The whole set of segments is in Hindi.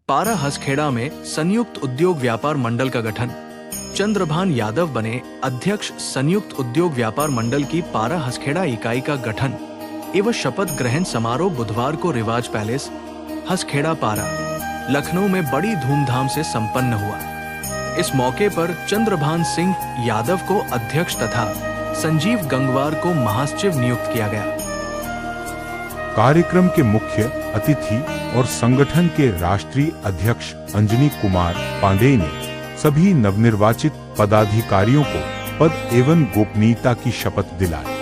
पारा हसखेड़ा में संयुक्त उद्योग व्यापार मंडल का गठन। चंद्रभान यादव बने अध्यक्ष संयुक्त उद्योग व्यापार मंडल की पारा हसखेड़ा इकाई का गठन एवं शपथ ग्रहण समारोह बुधवार को रिवाज पैलेस हसखेड़ा पारा लखनऊ में बड़ी धूमधाम से संपन्न हुआ। इस मौके पर चंद्रभान सिंह यादव को अध्यक्ष तथा संजीव गंगवार को महासचिव नियुक्त किया गया। कार्यक्रम के मुख्य अतिथि और संगठन के राष्ट्रीय अध्यक्ष अंजनी कुमार पांडेय ने सभी नवनिर्वाचित पदाधिकारियों को पद एवं गोपनीयता की शपथ दिलाई।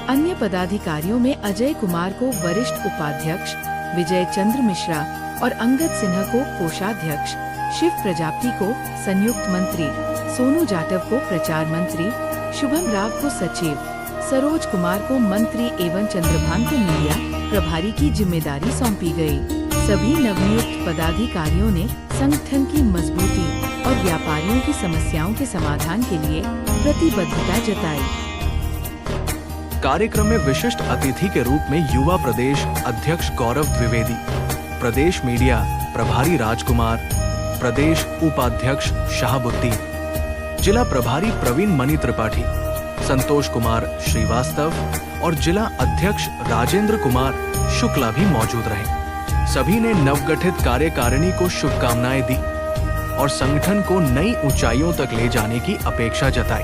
अन्य पदाधिकारियों में अजय कुमार को वरिष्ठ उपाध्यक्ष, विजय चंद्र मिश्रा और अंगद सिन्हा को कोषाध्यक्ष, शिव प्रजापति को संयुक्त मंत्री, सोनू जाटव को प्रचार मंत्री, शुभम राव को सचिव, सरोज कुमार को मंत्री एवं चंद्रभान को मीडिया प्रभारी की जिम्मेदारी सौंपी गई। सभी नवनियुक्त पदाधिकारियों ने संगठन की मजबूती और व्यापारियों की समस्याओं के समाधान के लिए प्रतिबद्धता जताई। कार्यक्रम में विशिष्ट अतिथि के रूप में युवा प्रदेश अध्यक्ष गौरव द्विवेदी, प्रदेश मीडिया प्रभारी राजकुमार, प्रदेश उपाध्यक्ष शाहबुद्दीन, जिला प्रभारी प्रवीण मणि त्रिपाठी, संतोष कुमार श्रीवास्तव और जिला अध्यक्ष राजेंद्र कुमार शुक्ला भी मौजूद रहे। सभी ने नवगठित कार्यकारिणी को शुभकामनाएं दी और संगठन को नई ऊंचाइयों तक ले जाने की अपेक्षा जताई।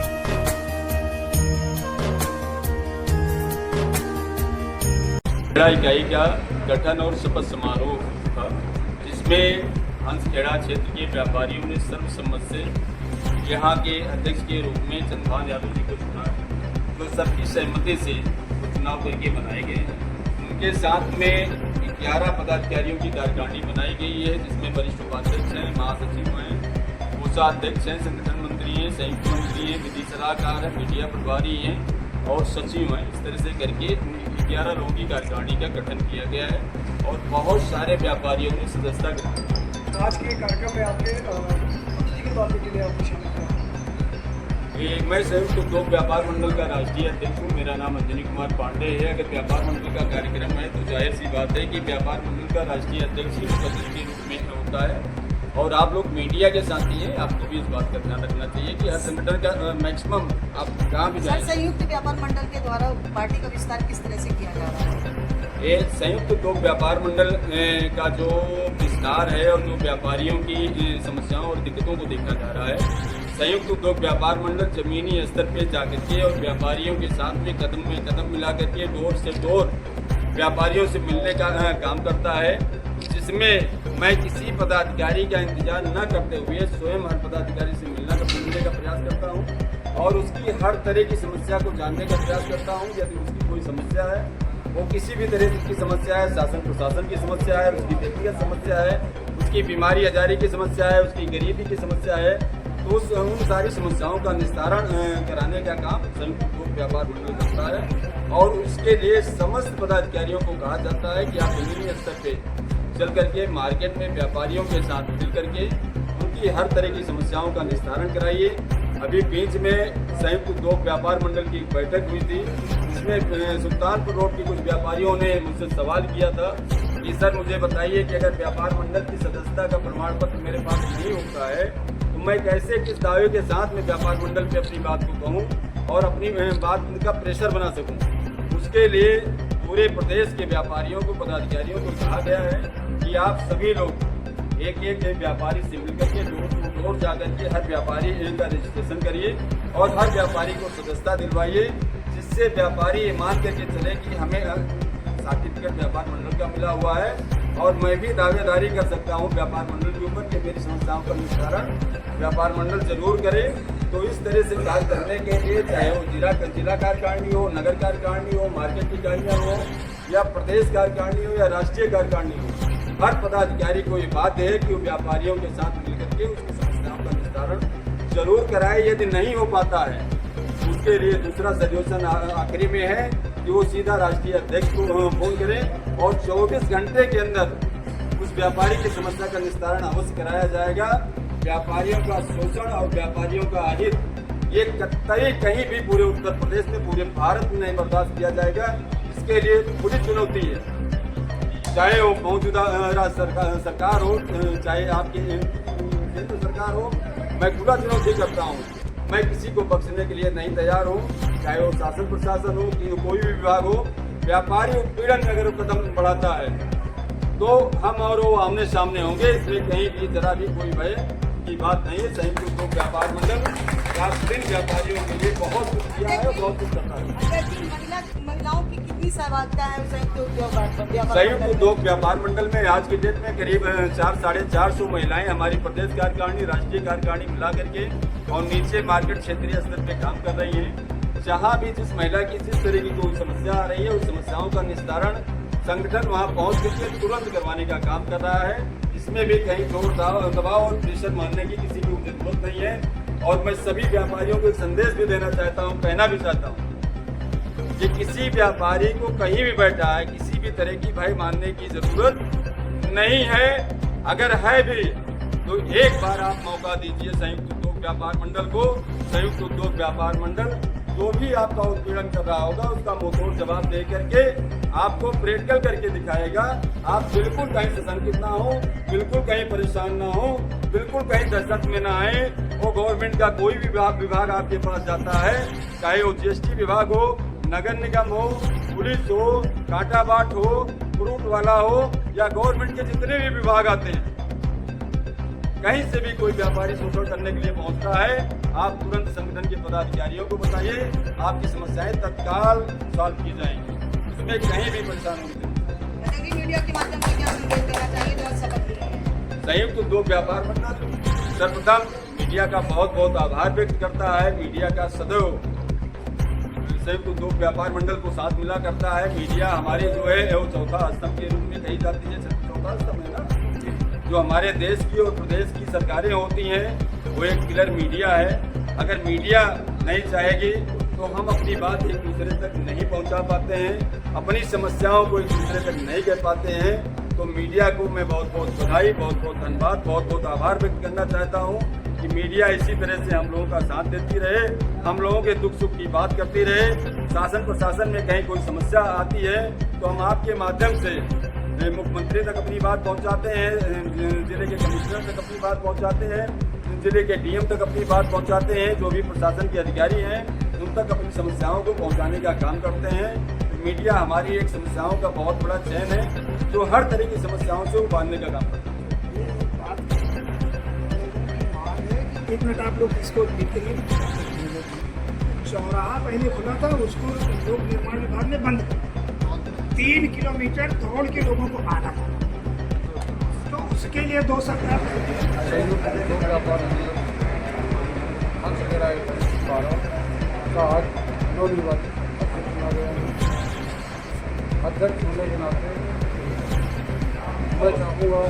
इकाई का गठन और शपथ समारोह था, जिसमें हंसखेड़ा क्षेत्र के व्यापारियों ने सर्वसम्मत से यहाँ के अध्यक्ष के रूप में चंद्रभान यादव जी को चुना है। तो सबकी सहमति से चुनाव करके बनाए गए हैं। उनके साथ में 11 पदाधिकारियों की कार्यकारिणी बनाई गई है, जिसमें वरिष्ठ उपाध्यक्ष हैं, महासचिव हैं, कोषाध्यक्ष हैं, संगठन मंत्री हैं, संयुक्त मंत्री हैं, विधि सलाहकार हैं, मीडिया प्रभारी हैं और सचिव हैं। इस तरह से करके 11 लोगों की कार्यकारिणी का गठन किया गया है और बहुत सारे व्यापारियों ने सदस्यता ग्रहण। आज के कार्यक्रम में आपके बातें के लिए आपको शामिल किया। मैं संयुक्त उद्योग व्यापार मंडल का राष्ट्रीय अध्यक्ष हूँ। मेरा नाम अंजनी कुमार पांडेय है। अगर व्यापार मंडल का कार्यक्रम है तो जाहिर सी बात है कि व्यापार मंडल का राष्ट्रीय अध्यक्ष ही सदस्य के रूप में होता है। और आप लोग मीडिया के साथी हैं, आपको भी इस बात का ध्यान रखना चाहिए कि हर संगठन का मैक्सिमम आप जहाँ भी जाएं। संयुक्त व्यापार मंडल के द्वारा पार्टी का विस्तार किस तरह से किया जा रहा है? ये संयुक्त उद्योग व्यापार मंडल का जो विस्तार है और जो व्यापारियों की समस्याओं और दिक्कतों को देखा जा रहा है, संयुक्त उद्योग व्यापार मंडल जमीनी स्तर पे जाकर के और व्यापारियों के साथ में कदम मिला करके डोर से डोर व्यापारियों से मिलने का काम करता है, जिसमें मैं किसी पदाधिकारी का इंतजार न करते हुए स्वयं हर पदाधिकारी से मिलने का प्रयास करता हूं और उसकी हर तरह की समस्या को जानने का प्रयास करता हूं। यदि उसकी कोई समस्या है, वो किसी भी तरह की समस्या है, शासन प्रशासन की समस्या है, उसकी व्यक्तिगत समस्या है, उसकी बीमारी आजारी की समस्या है, उसकी गरीबी की समस्या है, तो उन सारी समस्याओं का निस्तारण कराने का काम संयुक्त उद्योग व्यापार मंडल करता है। और उसके लिए समस्त पदाधिकारियों को कहा जाता है कि आप जमीनी स्तर पे चल करके मार्केट में व्यापारियों के साथ मिल करके उनकी हर तरह की समस्याओं का निस्तारण कराइए। अभी बीच में संयुक्त उद्योग व्यापार मंडल की बैठक हुई थी, जिसमें सुल्तानपुर रोड के कुछ व्यापारियों ने मुझसे सवाल किया था कि सर मुझे बताइए कि अगर व्यापार मंडल की सदस्यता का प्रमाण पत्र मेरे पास नहीं होता है तो मैं कैसे किस दावे के साथ में व्यापार मंडल पे अपनी बात को कहूँ और अपनी बात का प्रेशर बना सकूँ। उसके लिए पूरे प्रदेश के व्यापारियों को, पदाधिकारियों को कहा गया है कि आप सभी लोग एक व्यापारी से मिलकर के डोर टू डोर जाकर के हर व्यापारी का रजिस्ट्रेशन करिए और हर व्यापारी को सदस्यता दिलवाइए, जिससे व्यापारी ये मान करके चले कि हमें सर्टिफिकेट व्यापार मंडल का मिला हुआ है और मैं भी दावेदारी कर सकता हूँ व्यापार मंडल के ऊपर कि मेरी समस्याओं का निस्तारण व्यापार मंडल जरूर करे। तो इस तरह से कार्य करने के लिए चाहे वो जिला कार्यकारिणी हो, नगर कार्यकारिणी हो, मार्केट की इकाइयाँ हो या प्रदेश कार्यकारिणी हो या राष्ट्रीय कार्यकारिणी हो, हर पदाधिकारी को ये बात है कि वो व्यापारियों के साथ मिलकर के उसकी समस्याओं का निस्तारण जरूर कराए। यदि नहीं हो पाता है उसके लिए दूसरा सजेशन आखिरी में है कि वो सीधा राष्ट्रीय अध्यक्ष को फोन करें और 24 घंटे के अंदर उस व्यापारी की समस्या का निस्तारण अवश्य कराया जाएगा। व्यापारियों का शोषण और व्यापारियों का अहित ये कतई कहीं भी पूरे उत्तर प्रदेश में, पूरे भारत में नहीं बर्दाश्त किया जाएगा। इसके लिए पूरी चुनौती है। चाहे वो मौजूदा सरकार हो, चाहे आपकी केंद्र सरकार हो, मैं खुला चुनौती करता हूँ। मैं किसी को बख्शने के लिए नहीं तैयार हूँ, चाहे वो शासन प्रशासन हो कि कोई भी विभाग हो। व्यापारी उत्पीड़न में अगर कदम बढ़ाता है तो हम और वो आमने सामने होंगे। इसमें कहीं भी जरा भी कोई भय की बात नहीं है। संयुक्त उद्योग व्यापार मंडल राष्ट्रीय व्यापारियों के लिए बहुत कुछ किया है, बहुत कुछ करता है। महिलाओं की कितनी सहभागिता है संयुक्त उद्योग व्यापार संयुक्त उद्योग व्यापार मंडल में आज की डेट में करीब 400-450 महिलाएं हमारी प्रदेश कार्यकारिणी, राष्ट्रीय कार्यकारिणी मिला करके और नीचे मार्केट क्षेत्रीय स्तर पे काम कर रही हैं। जहाँ भी जिस महिला की जिस तरह की कोई समस्या आ रही है, उस समस्याओं का निस्तारण संगठन वहाँ पहुँच करके तुरंत करवाने का काम कर रहा है। इसमें भी कहीं जोर दबाव और प्रेशर मानने की किसी की जरूरत नहीं है। और मैं सभी व्यापारियों को एक संदेश भी देना चाहता हूँ, कहना भी चाहता हूँ कि किसी व्यापारी को कहीं भी बैठा है, किसी भी तरह की भय मानने की जरूरत नहीं है। अगर है भी तो एक बार आप मौका दीजिए संयुक्त उद्योग व्यापार मंडल को। संयुक्त उद्योग व्यापार मंडल जो भी आपका उत्पीड़न कर रहा होगा उसका मुंहतोड़ जवाब दे करके आपको प्रैक्टिकल करके दिखाएगा। आप बिल्कुल कहीं सशंकित ना हो, बिल्कुल कहीं परेशान ना हो, बिल्कुल कहीं दहशत में ना आए। वो गवर्नमेंट का कोई भी विभाग आपके पास जाता है, चाहे वो जीएसटी विभाग हो, नगर निगम हो, पुलिस हो, कांटा बाट हो, फ्रूट वाला हो या गवर्नमेंट के जितने भी विभाग आते हैं, कहीं से भी कोई व्यापारी शोषण करने के लिए पहुंचता है, आप तुरंत संगठन के पदाधिकारियों को बताइए। आपकी समस्याएं तत्काल सॉल्व की जाएंगी, इसमें कहीं भी परेशान होंगे। मीडिया के माध्यम से क्या संदेश देना चाहिए जो शपथ ली है? संयुक्त उद्योग व्यापार मंडल सर्वप्रथम मीडिया का बहुत बहुत आभार व्यक्त करता है। मीडिया का सदैव संयुक्त उद्योग व्यापार मंडल को साथ मिला करता है। मीडिया हमारी जो है वो चौथा स्तंभ के रूप में कही जाती है। चौथा स्तंभ है ना, जो हमारे देश की और प्रदेश की सरकारें होती हैं, वो एक पिलर मीडिया है। अगर मीडिया नहीं चाहेगी तो हम अपनी बात एक दूसरे तक नहीं पहुंचा पाते हैं, अपनी समस्याओं को एक दूसरे तक नहीं कह पाते हैं। तो मीडिया को मैं बहुत बहुत बधाई, बहुत बहुत धन्यवाद, बहुत बहुत आभार व्यक्त करना चाहता हूं कि मीडिया इसी तरह से हम लोगों का साथ देती रहे, हम लोगों के दुख सुख की बात करती रहे। शासन प्रशासन में कहीं कोई समस्या आती है तो हम आपके माध्यम से मुख्यमंत्री तक अपनी बात पहुंचाते हैं, जिले के कमिश्नर तक अपनी बात पहुंचाते हैं, जिले के डीएम तक अपनी बात पहुंचाते हैं। जो भी प्रशासन के अधिकारी हैं उन तक अपनी समस्याओं को पहुंचाने का काम करते हैं। मीडिया हमारी एक समस्याओं का बहुत बड़ा चैन है जो हर तरह की समस्याओं से उबारने का काम करता है। एक मिनट आप लोग इसको देखिए। चौराहा पहले खुला था, उसको लोक निर्माण विभाग ने बंद कर 3 किलोमीटर दौड़ के लोगों को आना था, तो उसके लिए 2 सरकार अध्यक्ष होने के नाते मैं चाहूँगा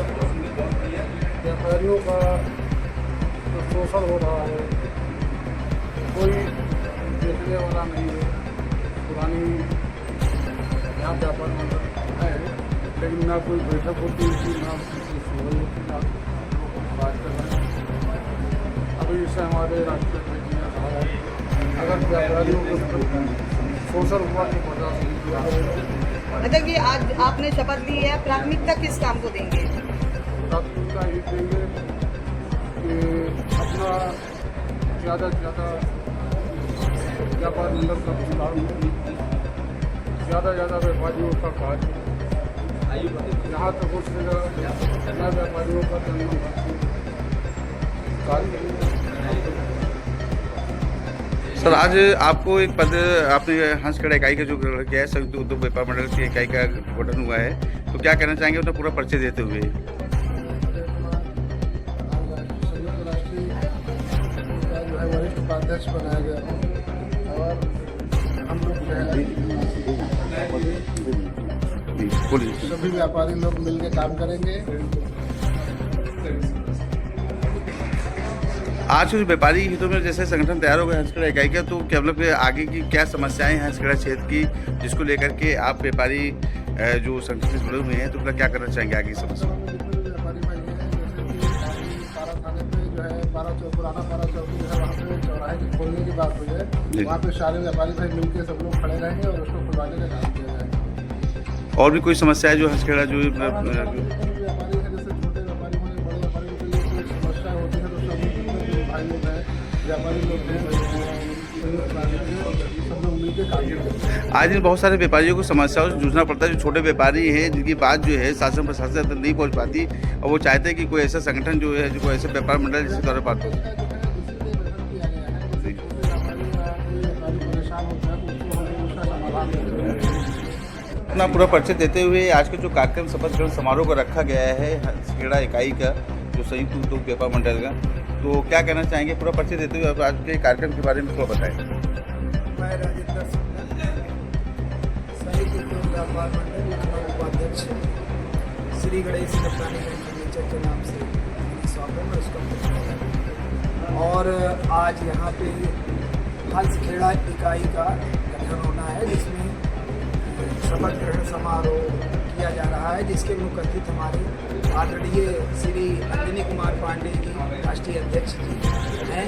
व्यापारियों का जो शोषण हो रहा है कोई देखने वाला नहीं है। पुरानी यहाँ व्यापार मंडल है लेकिन ना कोई बैठक होती थी, ना किसी सुनवाई होती, ना बात कर रहे हैं। अभी इससे हमारे राष्ट्रीय प्रेसिडेंट कहा है अगर व्यापारियों को शोषण हुआ तो बर्दाश्त नहीं किया। मतलब कि आज आपने शपथ ली है, प्राथमिकता किस काम को देंगे? प्राथमिकता ये देंगे कि अपना ज़्यादा से ज़्यादा व्यापार मंडल का विस्तार हो, ज़्यादा व्यापारियों का कार्य जहाँ तक हो सकेगा नए व्यापारियों का कार्य। सर, आज आपको एक पद आपने हंसखेड़ा इकाई का जो किया है, संयुक्त उद्योग व्यापार मंडल की इकाई का गठन हुआ है, तो क्या कहना चाहेंगे उन्हें पूरा परिचय देते हुए? जो है वरिष्ठ उपाध्यक्ष बनाया गया और हम लोग सभी व्यापारी लोग मिलकर काम करेंगे। आज जो व्यापारी हितों में जैसे संगठन तैयार हो गया हंसखेड़ा इकाई का, तो क्या मतलब आगे की क्या समस्याएं हैं हंसखेड़ा क्षेत्र की, जिसको लेकर के आप व्यापारी जो संगठन से जुड़े हुए हैं तो क्या करना चाहेंगे आगे की समस्या? व्यापारी भाई हैं जैसे कि पारा थाने पे जो है पुराना पारा चौकी जो है वहाँ पे चौराहे की खोलने की बात हुई है, वहाँ पे सारे व्यापारी भाई मिलकर सब लोग खड़े रहेंगे और उसको खुलवाने का काम किया जाएगा। और भी कोई समस्या है जो हंसखेड़ा जो व्यापारी है, जैसे छोटे व्यापारी होने बड़े व्यापारी के लिए कोई समस्या होती है तो सभी भाई लोग हैं, व्यापारी लोग हैं, सब लोग मिलकर काम करते हैं। आज दिन बहुत सारे व्यापारियों को समस्याओं से जूझना पड़ता है। जो छोटे व्यापारी हैं जिनकी बात जो है शासन प्रशासन तक नहीं पहुंच पाती और वो चाहते हैं कि कोई ऐसा संगठन जो है जो कोई ऐसे व्यापार मंडल जिसके द्वारा बात हो। अपना पूरा परिचय देते हुए आज का जो कार्यक्रम शपथ ग्रहण समारोह को रखा गया है हंसखेड़ा इकाई का जो संयुक्त उद्योग व्यापार मंडल का, तो क्या कहना चाहेंगे? पूरा परिचय देते हुए आप आज के कार्यक्रम के बारे में थोड़ा बताएं। मैं राजेंद्र सिंह, संयुक्त उद्योग व्यापार मंडल लखनऊ उपाध्यक्ष, श्री गणेश इलेक्ट्रॉनिक फर्नीचर के नाम से शॉप है, मैं उसका। और आज यहाँ पे हंसखेड़ा इकाई का गठन होना है जिसमें शपथ ग्रहण समारोह किया जा रहा है, जिसके मुख्य अतिथि हमारे आदरणीय श्री अंजनी कुमार पांडे जी राष्ट्रीय अध्यक्ष जी हैं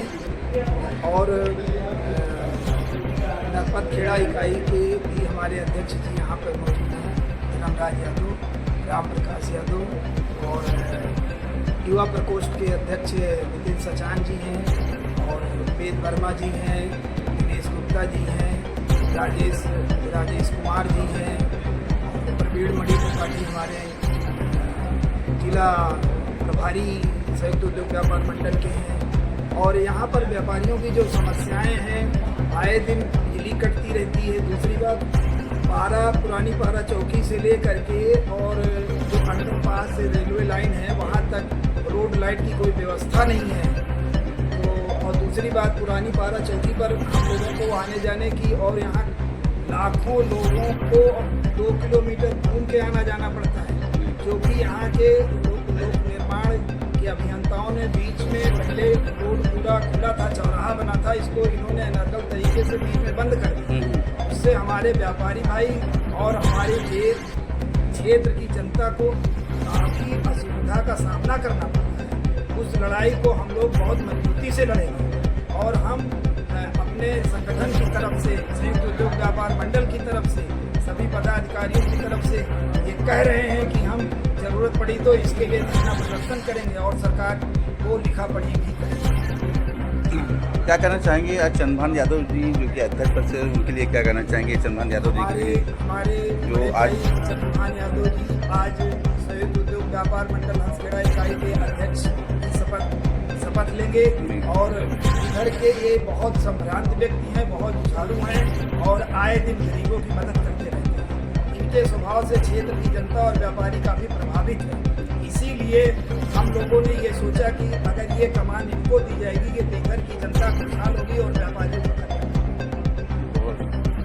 और हंसखेड़ा इकाई के भी हमारे अध्यक्ष जी यहाँ पर मौजूद हैं, धर्मराज यादव, राम प्रकाश यादव और युवा प्रकोष्ठ के अध्यक्ष नितिन सचान जी हैं और वेद वर्मा जी हैं, दिनेश गुप्ता जी हैं, राजेश कुमार जी हैं, प्रवीण मणि त्रिपाठी हमारे जिला प्रभारी संयुक्त उद्योग व्यापार मंडल के हैं। और यहाँ पर व्यापारियों की जो समस्याएं हैं, आए दिन बिजली कटती रहती है। दूसरी बात, पुरानी पारा चौकी से लेकर के और जो अंडरपास से रेलवे लाइन है वहाँ तक रोड लाइट की कोई व्यवस्था नहीं है। तो और दूसरी बात, पुरानी पारा चौकी पर हम लोगों को आने जाने की और यहाँ लाखों लोगों को 2 किलोमीटर घूम के आना जाना पड़ता है, क्योंकि यहाँ के लोक निर्माण के अभियंताओं ने बीच में पहले रोड पूरा खुला था, चौराहा बना था, इसको इन्होंने अनर्गल तरीके से बीच में बंद कर दिया। उससे हमारे व्यापारी भाई और हमारे क्षेत्र की जनता को काफ़ी असुविधा का सामना करना पड़ता है। उस लड़ाई को हम लोग बहुत मजबूती से लड़ेंगे और हम अपने संगठन की तरफ से, संयुक्त उद्योग व्यापार मंडल की तरफ से, सभी पदाधिकारियों की तरफ से ये कह रहे हैं कि हम जरूरत पड़ी तो इसके लिए धरना प्रदर्शन करेंगे और सरकार को लिखा पढ़ी भी करेंगे। क्या कहना चाहेंगे आज चंद्रभान यादव जी जो कि अध्यक्ष पद से, उनके लिए क्या कहना चाहेंगे? चंद्रभान यादव जी के लिए हमारे जो आज चंद्रभान यादव जी आज संयुक्त उद्योग व्यापार मंडल हंसखेड़ा इकाई के अध्यक्ष की शपथ लेंगे और इधर के ये बहुत संभ्रांत व्यक्ति हैं, बहुत जुझारू हैं और आए दिन गरीबों की मदद करते रहते हैं। इनके स्वभाव से क्षेत्र की जनता और व्यापारी काफ़ी प्रभावित है। इसीलिए हम लोगों ने ये सोचा कि अगर ये कमान इनको दी जाएगी कि देकर की जनता खुशहाल होगी और व्यापारियों को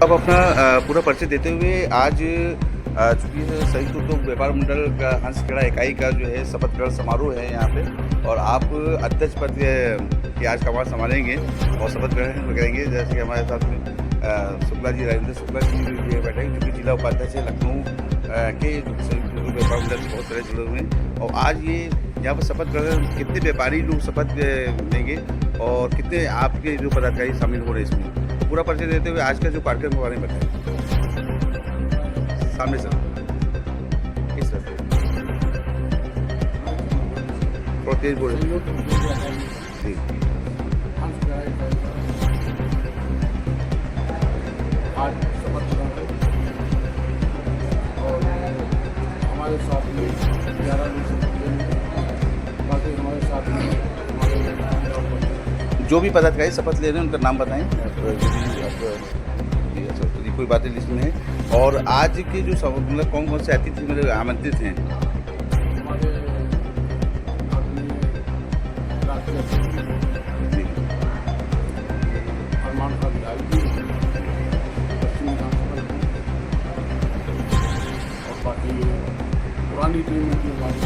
अब अपना पूरा परिचय देते हुए आज चूँकि संयुक्त उद्योग व्यापार मंडल का हंसखेड़ा इकाई का जो है शपथ ग्रहण समारोह है यहाँ पे और आप अध्यक्ष पद के आज कमान संभालेंगे और शपथ ग्रहण करेंगे। जैसे कि हमारे साथ में शुक्ला जी, राजेंद्र शुक्ला जी बैठे जो कि जिला उपाध्यक्ष है लखनऊ के संयुक्त उद्योग व्यापार मंडल से बहुत तरह जुड़े हुए हैं। और आज ये यहाँ पर शपथ ग्रहण कितने व्यापारी लोग शपथ लेंगे और कितने आपके जो पदाधिकारी शामिल हो रहे हैं इसमें, तो पूरा परिचय देते हुए आज का जो कार्यक्रम के बारे में बताएं। सामने से इस तरह थोड़ा तेज बोले जी। आज शपथ और हमारे साथ में 11 लोग, बाकी हमारे साथ में जो भी पदाधिकारी शपथ ले रहे हैं उनका नाम बताएं। कोई बातें लिस्ट में है और आज के जो मतलब कौन कौन से अतिथि मेरे आमंत्रित हैं? हमारे अरमान का विधायक पश्चिम विधानसभा और बाकी पुरानी टीम की हमारी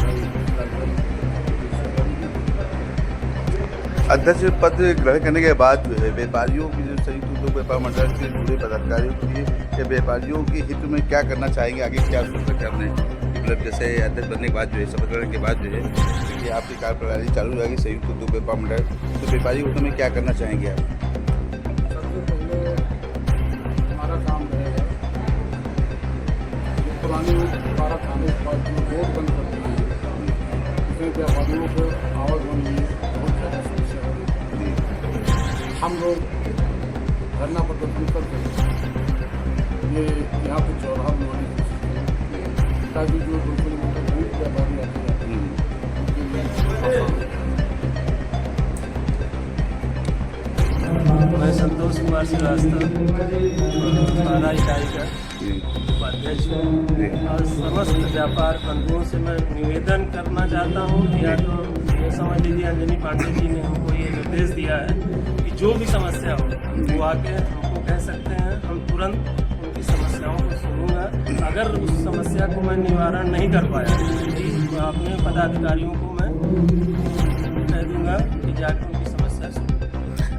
अध्यक्ष पद ग्रहण करने के बाद जो है व्यापारियों की जो संयुक्त उद्योग व्यापार मंडल से जुड़े पदाधिकारियों के लिए व्यापारियों के हित में क्या करना चाहेंगे, आगे क्या सोच रहे हैं? मतलब जैसे अध्यक्ष बनने के बाद जो है शपथ ग्रहण के बाद जो है क्योंकि आपकी कार्यप्रणाली चालू हो जाएगी संयुक्त उद्योग व्यापार मंडल, तो व्यापारी हित में क्या करना चाहेंगे आप? सबसे पहले हमारा काम है पुरानी बारह कांग्रेस पार्टी वोट बंद कर दी है, इसमें व्यापारियों को आवागमन में बहुत ज़्यादा समस्या हो रही है। हम लोग धरना प्रदर्शन करते हैं, ये यहाँ पे चौराहा बनवाने की कोशिश करें ताकि जो 2 किलोमीटर दूर व्यापारी आते जाते हैं उनके लिए आसान हो। मैं संतोष कुमार श्रीवास्तव थाना इकाई का उपाध्यक्ष हूँ और समस्त व्यापार बंधुओं से मैं निवेदन करना चाहता हूँ कि या तो ये समझ लीजिए अंजनी पांडे जी ने हमको ये निर्देश दिया है कि जो भी समस्या हो वो आके हमको कह सकते हैं, हम तुरंत उनकी समस्याओं को सुनूंगा। अगर उस समस्या को मैं निवारण नहीं कर पाया तो अपने पदाधिकारियों को मैं कह दूँगा कि जाकर उनकी समस्या सुनूँ।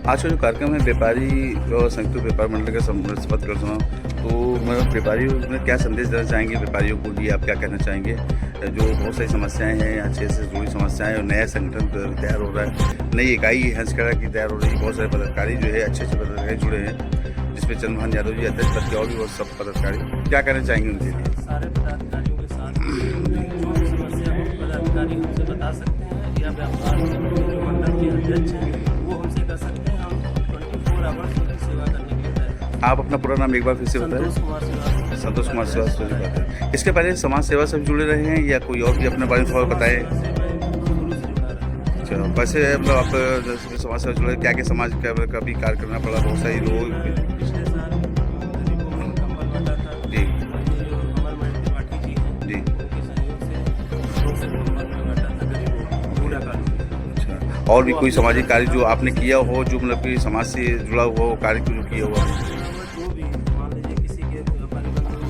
आज का जो कार्यक्रम है व्यापारी और संयुक्त व्यापार मंडल का शपथ ग्रहण समारोह, तो मैं व्यापारियों में क्या संदेश देना चाहेंगे? व्यापारियों को लिए आप क्या कहना चाहेंगे? जो बहुत सारी समस्याएं हैं, यहाँ क्षेत्र से जुड़ी समस्याएं और नया संगठन तैयार हो रहा है, नई इकाई हंसखेड़ा की तैयार हो रही है, बहुत सारे पदाधिकारी जो है अच्छे पदाधिकारी जुड़े हैं, जिसमें चंद्रभान यादव जी अध्यक्ष पद के और भी बहुत सब पदाधिकारी, क्या कहना चाहेंगे उनके लिए? सारे पदाधिकारियों के साथ जो भी समस्या हो पदाधिकारी हमसे बता सकते हैं या व्यापार जो मंडल के अध्यक्ष हैं वो हमसे कर सकते हैं। हम 24 आवर्स उनकी सेवा करने के लिए तैयार हैं। आप अपना पूरा नाम एक बार फिर से बताएं। संतोष कुमार श्रीवास्तव जी बात है। इसके पहले समाज सेवा से जुड़े रहे हैं या कोई और भी अपने बारे में थोड़ा बताएं? अच्छा, वैसे मतलब आप समाज सेवा जुड़े क्या समाज का भी कार्य करना पड़ा? बहुत सारी लोग पिछले साल गरीबों में कंबल बांटा था जी जो अमर त्रिपाठी जी हैं जी उनके सहयोग से 200 कंबल में बांटा था गरीबों को पूरा कार्य। अच्छा, और भी कोई सामाजिक कार्य जो आपने किया हो, जो मतलब कि समाज से जुड़ा हुआ हो कार्य जो किया हुआ? जो भी मान लीजिए किसी के व्यापारी बंधु में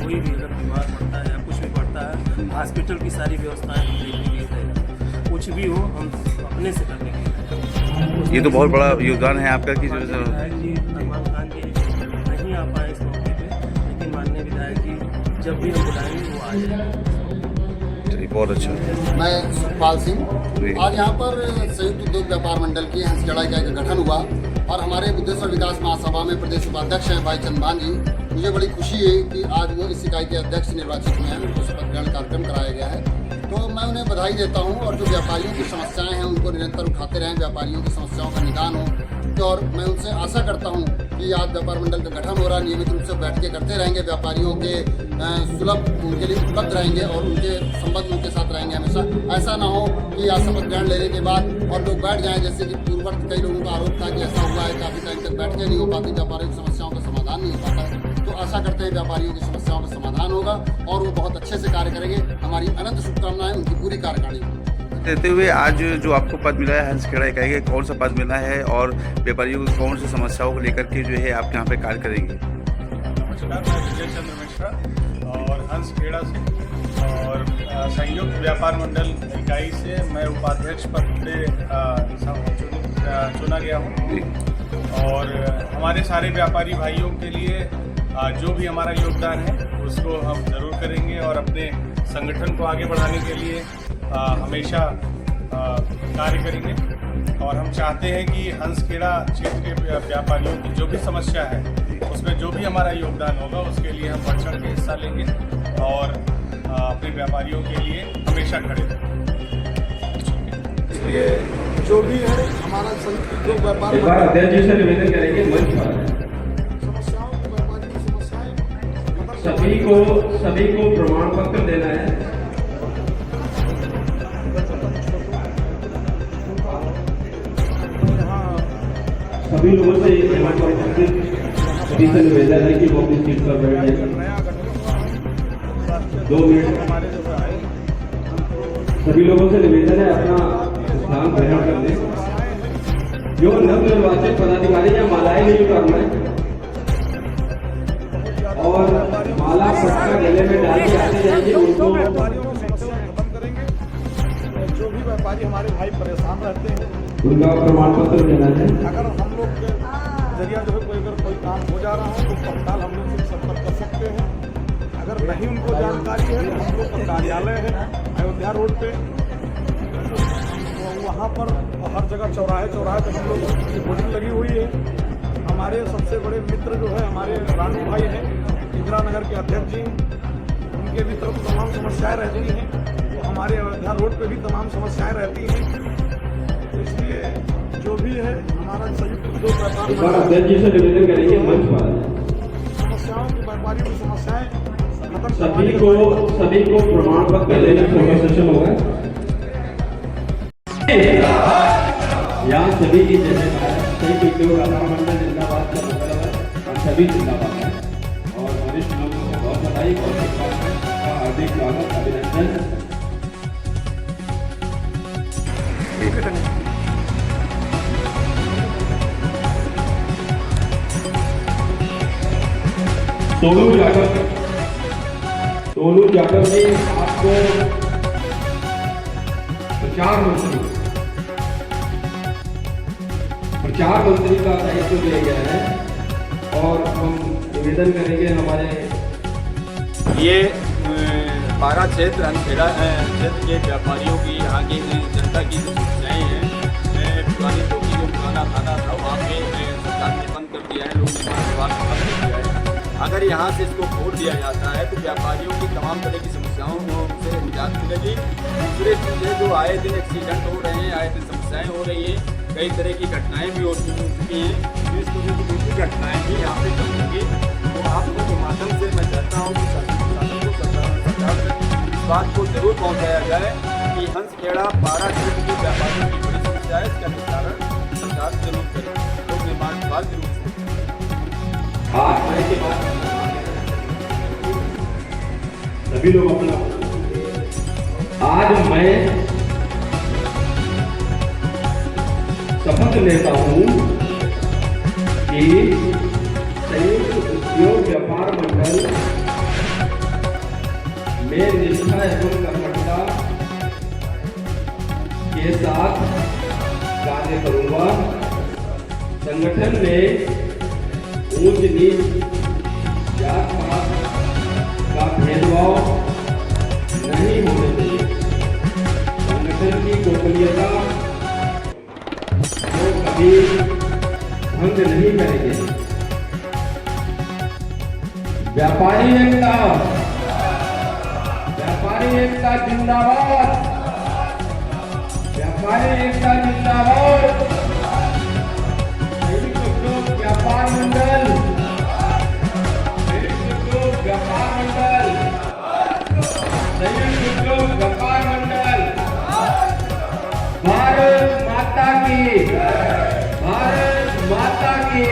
कोई भी अगर बीमार पड़ता है या कुछ भी पड़ता है, हॉस्पिटल की सारी व्यवस्थाएं हम देखने के लिए तैयार, कुछ भी हो हम अपने से करने के लिए। ये तो बहुत बड़ा योगदान है आपका कि जो विधायक जी अरमान खान जी नहीं आ पाए इस मौके पे, लेकिन माननीय विधायक जी जब भी हम बुलाएंगे वो आ जाएंगे। बहुत अच्छा। मैं सुखपाल सिंह, आज यहाँ पर संयुक्त उद्योग व्यापार मंडल की हंसखेड़ा इकाई का गठन हुआ और हमारे बुद्धेश्वर विकास महासभा में प्रदेश उपाध्यक्ष हैं भाई चंद्रभान जी। मुझे बड़ी खुशी है कि आज वो इस इकाई के अध्यक्ष निर्वाचित हुए हैं, उनको शपथ ग्रहण कार्यक्रम कराया गया है, तो मैं उन्हें बधाई देता हूँ। और जो व्यापारियों की समस्याएं हैं उनको निरंतर उठाते रहें, व्यापारियों की समस्याओं का निदान हो। और मैं उनसे आशा करता हूँ कि आज व्यापार मंडल का गठन हो रहा है, नियमित रूप से बैठकें करते रहेंगे, व्यापारियों के सुलभ उनके लिए उपलब्ध रहेंगे और उनके संबंध उनके साथ रहेंगे हमेशा। ऐसा ना हो कि आज शपथ ग्रहण लेने के बाद और लोग बैठ जाएं, जैसे कि पूर्ववर्त कई लोगों का आरोप था कि ऐसा हुआ है, काफ़ी टाइम तक बैठकें नहीं हो पाती, व्यापारियों की समस्याओं का समाधान नहीं हो पाता है। तो आशा करते हैं व्यापारियों की समस्याओं का समाधान होगा और वो बहुत अच्छे से कार्य करेंगे। हमारी अनंत शुभकामनाएं उनकी पूरी कार्यकारिणी देते हुए आज जो आपको पद मिला है हंसखेड़ा इकाई का, कौन सा पद मिला है और व्यापारियों को कौन सी समस्याओं को लेकर के जो है आप यहाँ पे कार्य करेंगे? नमस्कार, मैं विजय चंद्र मिश्रा और हंसखेड़ा से और संयुक्त व्यापार मंडल इकाई से मैं उपाध्यक्ष पद पे चुना गया हूँ और हमारे सारे व्यापारी भाइयों के लिए जो भी हमारा योगदान है उसको हम जरूर करेंगे और अपने संगठन को आगे बढ़ाने के लिए हमेशा कार्य करेंगे। और हम चाहते हैं कि हंसखेड़ा क्षेत्र के व्यापारियों की जो भी समस्या है उसमें जो भी हमारा योगदान होगा उसके लिए हम बढ़ चढ़ के हिस्सा लेंगे और अपने व्यापारियों के लिए हमेशा खड़े रहेंगे। इसलिए जो भी है हमारा जो व्यापार अध्यक्ष जी से निवेदन करेंगे मंच पर समस्याओं व्यापारी की समस्याएं सभी को प्रमाण पत्र देना है। सभी लोगों से सभी से निवेदन है कि वो अपनी सीट पर बैठ जाए। 2 मिनट सभी लोगों से निवेदन है अपना स्थान ग्रहण कर लें। जो नवनिर्वाचित पदाधिकारी या मालाएं नहीं उतारना है और माला पट्टा गले में डाल के आते जाएंगे उनको। जो भी व्यापारी हमारे भाई परेशान रहते हैं उनका प्रमाण पत्र देना है। अगर हम लोग के जरिया जो है कोई काम हो जा रहा है तो तत्काल हम लोग से संपर्क कर सकते हैं। अगर नहीं उनको जानकारी है तो हम लोग का कार्यालय है अयोध्या रोड पे, वहाँ पर हर जगह चौराहे पे हम लोग की बोर्डिंग लगी हुई है। हमारे सबसे बड़े मित्र जो है हमारे रानू भाई हैं इंदिरा नगर के अध्यक्ष जी, उनके भी तरफ तमाम समस्याएं रहती हैं, वो हमारे अयोध्या रोड पे भी तमाम समस्याएं रहती हैं। तो इसलिए जो भी है हमारा संयुक्त उद्योग व्यापार अध्यक्ष जी से निवेदन करेंगे मंच पर समस्याओं की व्यापारियों की समस्याएं खत्म सभी को प्रमाण पत्र देने फोटो सेशन होगा। यहाँ सभी की जैसे संयुक्त उद्योग व्यापार मंडल जिंदाबाद का मतलब है, हम सभी जिंदाबाद हैं और वरिष्ठ लोगों को बहुत बधाई और हार्दिक स्वागत अभिनंदन। सोनू जाटव जी आपको प्रचार मंत्री का दायित्व दिया गया है और हम निवेदन करेंगे हमारे ये पारा क्षेत्र अंधेरा क्षेत्र के व्यापारियों की, यहाँ की जनता की जो समस्याएँ हैं, पुरानी चौकी जो पुराना थाना था वहाँ पे सरकार ने बंद कर दिया है, लोक निर्माण विभाग ने बंद कर दिया है। अगर यहाँ से इसको खोल दिया जाता है तो व्यापारियों की तमाम तरह की समस्याओं से निजात मिलेगी। दूसरे चीज़ें जो आए दिन एक्सीडेंट हो रहे हैं, आए दिन समस्याएँ हो रही हैं, कई तरह की घटनाएँ भी हो चुकी हैं, तो इस तरह की दूसरी घटनाएँ भी यहाँ पे कम होंगी। तो आप लोगों के माध्यम से मैं चाहता हूँ कि सरकार इस बात को जरूर पहुँचाया जाए कि हंसखेड़ा पारा क्षेत्र के व्यापारियों की बड़ी समस्या है, इसका निस्तारण सरकार जरूर करे, लोक निर्माण विभाग जरूर करे। के बाद सभी लोग अपना आज मैं शपथ लेता हूं कि संयुक्त उद्योग व्यापार मंडल में निष्ठा एवं कर्मठता के साथ कार्य करूंगा। संगठन में ऊंच नीच जात पात का भेदभाव नहीं होने चाहिए। संगठन की गोपनीयता को कभी भंग नहीं करेंगे। व्यापारी एकता जिंदाबाद, व्यापारी एकता जिंदाबाद। व्यापार मंडल, संयुक्त उद्योग व्यापार मंडल, भारत माता की, भारत माता की।